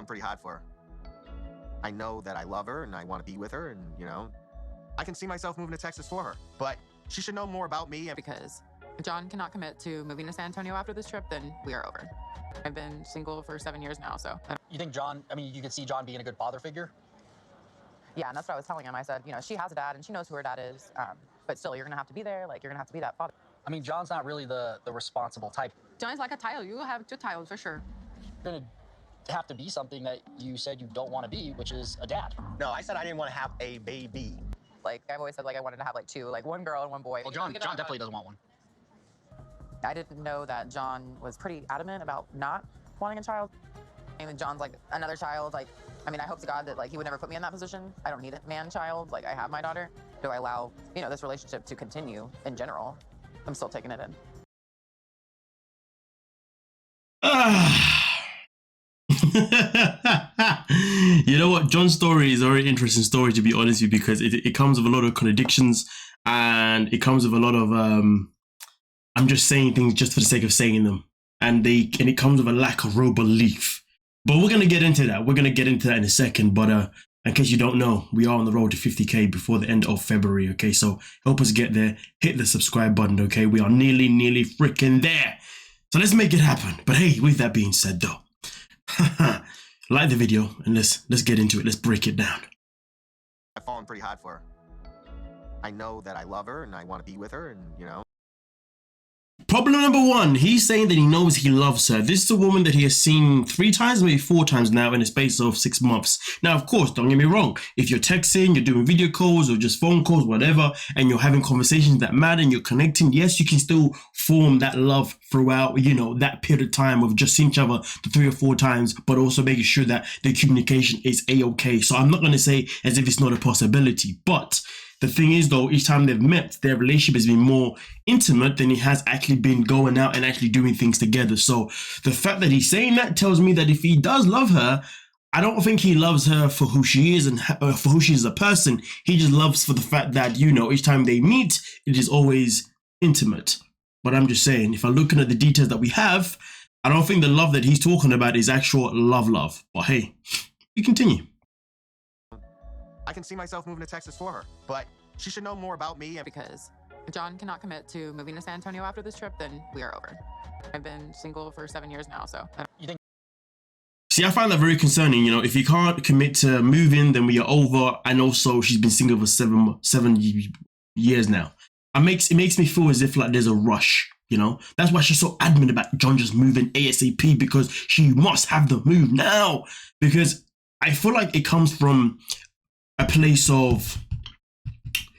fallen pretty hard for her. I know that I love her and I want to be with her, and I can see myself moving to Texas for her. But she should know more about me. Because if John cannot commit to moving to San Antonio after this trip, then we are over. I've been single for 7 years now, so. You think John, you could see John being a good father figure? Yeah, and that's what I was telling him. I said, she has a dad and she knows who her dad is, but still, you're gonna have to be there. Like, you're gonna have to be that father. John's not really the responsible type. John's like a child. You have two child for sure. You're gonna have to be something that you said you don't want to be, which is a dad. No, I said I didn't want to have a baby. Like, I've always said, like, I wanted to have, like, two, like, one girl and one boy. Well, John definitely doesn't want one. I didn't know that John was pretty adamant about not wanting a child. And John's like another child. Like, I hope to God that, like, he would never put me in that position. I don't need a man-child. Like, I have my daughter. Do I allow, this relationship to continue in general? I'm still taking it in. You know what? John's story is a very interesting story, to be honest with you, because it comes with a lot of contradictions, and it comes with a lot of I'm just saying things just for the sake of saying them, and it comes with a lack of real belief. But we're gonna get into that. We're gonna get into that in a second. But in case you don't know, we are on the road to 50k before the end of February. Okay, so help us get there. Hit the subscribe button. Okay, we are nearly freaking there. So let's make it happen. But hey, with that being said, though, like the video and let's get into it. Let's break it down. I've fallen pretty hard for her. I know that I love her and I want to be with her, and Problem number one, he's saying that he knows he loves her. This is a woman that he has seen 3 times, maybe 4 times now in the space of 6 months. Now, of course, don't get me wrong. If you're texting, you're doing video calls or just phone calls, whatever, and you're having conversations that matter and you're connecting, yes, you can still form that love throughout, that period of time of just seeing each other 3 or 4 times, but also making sure that the communication is a-okay. So I'm not going to say as if it's not a possibility, but the thing is, though, each time they've met, their relationship has been more intimate than it has actually been going out and actually doing things together. So the fact that he's saying that tells me that if he does love her, I don't think he loves her for who she is and for who she is as a person. He just loves for the fact that, each time they meet, it is always intimate. But I'm just saying, if I'm looking at the details that we have, I don't think the love that he's talking about is actual love. But hey, we continue. I can see myself moving to Texas for her. But she should know more about me. Because if John cannot commit to moving to San Antonio after this trip, then we are over. I've been single for 7 years now, so. You think? See, I find that very concerning. If you can't commit to moving, then we are over. And also, she's been single for seven years now. It makes me feel as if like there's a rush. That's why she's so adamant about John just moving ASAP, because she must have the move now. Because I feel like it comes from a place of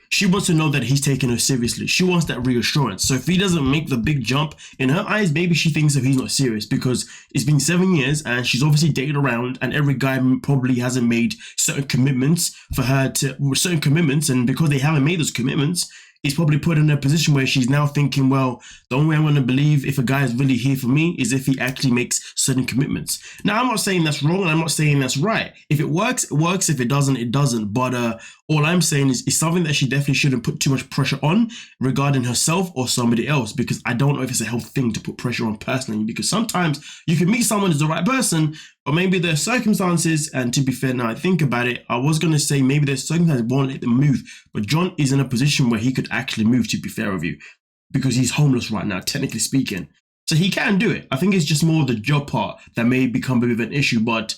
she wants to know that he's taking her seriously. She wants that reassurance. So if he doesn't make the big jump, in her eyes, maybe she thinks that he's not serious, because it's been 7 years and she's obviously dated around, and every guy probably hasn't made certain commitments for her and because they haven't made those commitments, it's probably put in a position where she's now thinking, well, the only way I'm going to believe if a guy is really here for me is if he actually makes certain commitments. Now, I'm not saying that's wrong and I'm not saying that's right. If it works, it works. If it doesn't, it doesn't. But all I'm saying is it's something that she definitely shouldn't put too much pressure on regarding herself or somebody else, because I don't know if it's a healthy thing to put pressure on personally, because sometimes you can meet someone who's the right person, but maybe there's circumstances, and to be fair, now I think about it, I was going to say maybe there's circumstances won't let them move, but John is in a position where he could actually move, to be fair with you, because he's homeless right now, technically speaking. So he can do it. I think it's just more the job part that may become a bit of an issue, but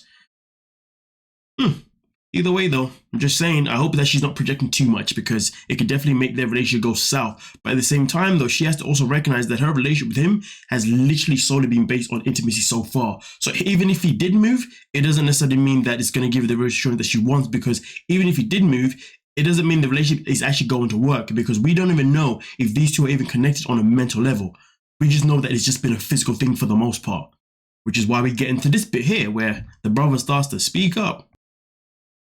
either way though, I'm just saying, I hope that she's not projecting too much, because it could definitely make their relationship go south. But at the same time though, she has to also recognize that her relationship with him has literally solely been based on intimacy so far. So even if he did move, it doesn't necessarily mean that it's going to give her the reassurance that she wants, because even if he did move, it doesn't mean the relationship is actually going to work, because we don't even know if these two are even connected on a mental level. We just know that it's just been a physical thing for the most part, which is why we get into this bit here where the brother starts to speak up.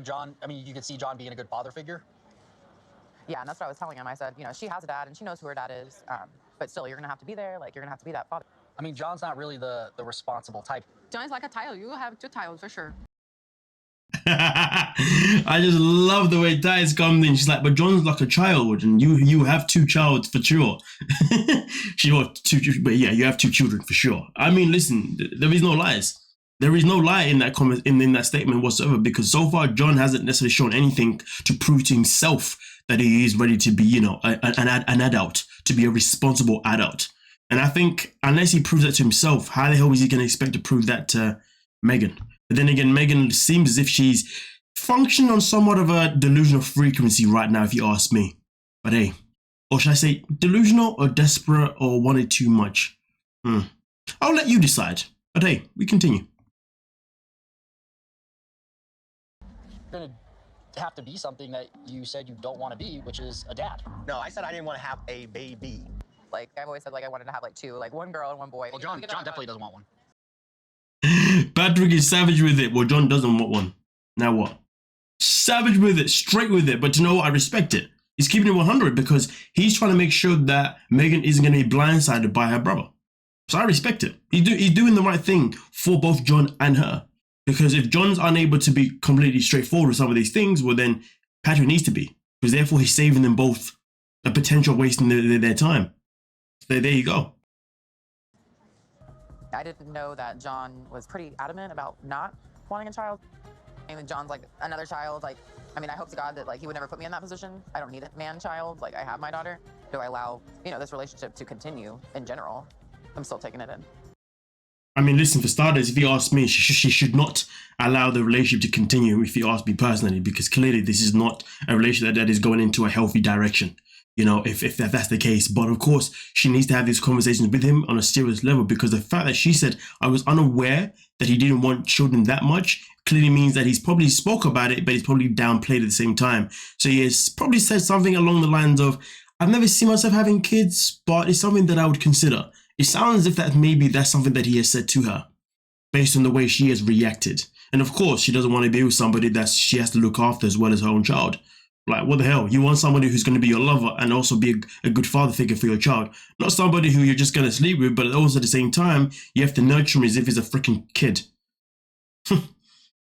John, you could see John being a good father figure. Yeah, and that's what I was telling him. I said, she has a dad and she knows who her dad is, but still, you're gonna have to be there. Like, you're gonna have to be that father. John's not really the responsible type. John's like a child. You have two child for sure. I just love the way Dice comes in. She's like, but John's like a child, and you have 2 child for sure. But yeah, you have 2 children for sure. Listen, there is no lies. There is no lie in that comment, in that statement whatsoever, because so far John hasn't necessarily shown anything to prove to himself that he is ready to be, you know, an adult, to be a responsible adult. And I think unless he proves that to himself, how the hell is he going to expect to prove that to Meghan? But then again, Meghan seems as if she's functioning on somewhat of a delusional frequency right now, if you ask me. But hey, or should I say delusional or desperate or wanted too much? I'll let you decide. But hey, we continue. Going to have to be something that you said you don't want to be, which is a dad. No, I said I didn't want to have a baby. Like, I've always said, like, I wanted to have, like, two, like, one girl and one boy. Well, John definitely doesn't want one. Patrick is savage with it. Well, John doesn't want one. Now what? Savage with it, straight with it. But you know what? I respect it. He's keeping it 100 because he's trying to make sure that Meghan isn't going to be blindsided by her brother. So I respect it. He's doing the right thing for both John and her. Because if John's unable to be completely straightforward with some of these things, well then Patrick needs to be. Because therefore he's saving them both a potential wasting their time. So there you go. I didn't know that John was pretty adamant about not wanting a child. I mean, John's like another child. Like, I mean, I hope to God that like he would never put me in that position. I don't need a man-child. Like, I have my daughter. Do I allow, you know, this relationship to continue in general? I'm still taking it in. I mean, listen, for starters, if you ask me, she should not allow the relationship to continue, if you ask me personally, because clearly this is not a relationship that is going into a healthy direction, you know, if that's the case. But of course, she needs to have these conversations with him on a serious level, because the fact that she said, I was unaware that he didn't want children that much, clearly means that he's probably spoke about it, but he's probably downplayed at the same time. So he has probably said something along the lines of, I've never seen myself having kids, but it's something that I would consider. It sounds as if that maybe that's something that he has said to her based on the way she has reacted. And of course, she doesn't want to be with somebody that she has to look after as well as her own child. Like, what the hell? You want somebody who's going to be your lover and also be a good father figure for your child. Not somebody who you're just going to sleep with, but also at the same time, you have to nurture him as if he's a freaking kid.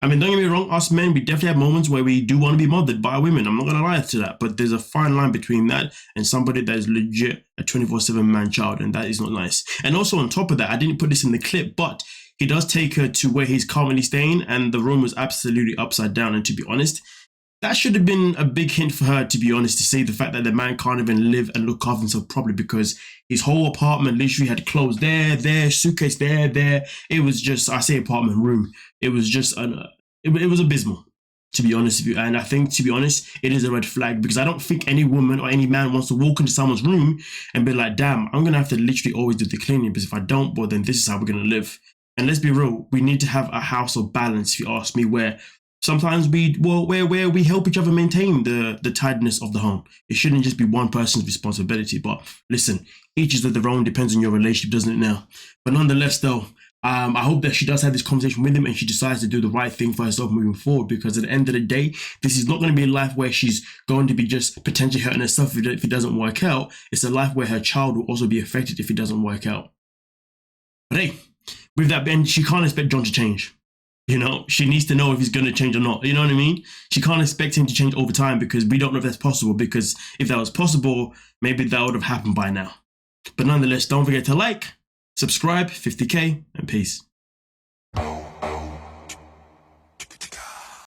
I mean, don't get me wrong, us men, we definitely have moments where we do want to be mothered by women. I'm not going to lie to that. But there's a fine line between that and somebody that is legit a 24/7 man-child, and that is not nice. And also on top of that, I didn't put this in the clip, but he does take her to where he's currently staying, and the room was absolutely upside down. And to be honest, that should have been a big hint for her, to be honest, to see the fact that the man can't even live and look after himself properly, because his whole apartment literally had clothes there, suitcase there. It was just, I say apartment, room. It was just, it was abysmal, to be honest with you. And I think, to be honest, it is a red flag, because I don't think any woman or any man wants to walk into someone's room and be like, damn, I'm going to have to literally always do the cleaning, because if I don't, well, then this is how we're going to live. And let's be real, we need to have a house of balance, if you ask me, where sometimes where we help each other maintain the tidiness of the home. It shouldn't just be one person's responsibility. But listen, each is of their own, depends on your relationship, doesn't it now? But nonetheless, though, I hope that she does have this conversation with him and she decides to do the right thing for herself moving forward, because at the end of the day, this is not going to be a life where she's going to be just potentially hurting herself if it doesn't work out. It's a life where her child will also be affected if it doesn't work out. But hey, with that being, she can't expect John to change. You know, she needs to know if he's going to change or not. You know what I mean? She can't expect him to change over time, because we don't know if that's possible, because if that was possible, maybe that would have happened by now. But nonetheless, don't forget to like, subscribe, 50K, and peace.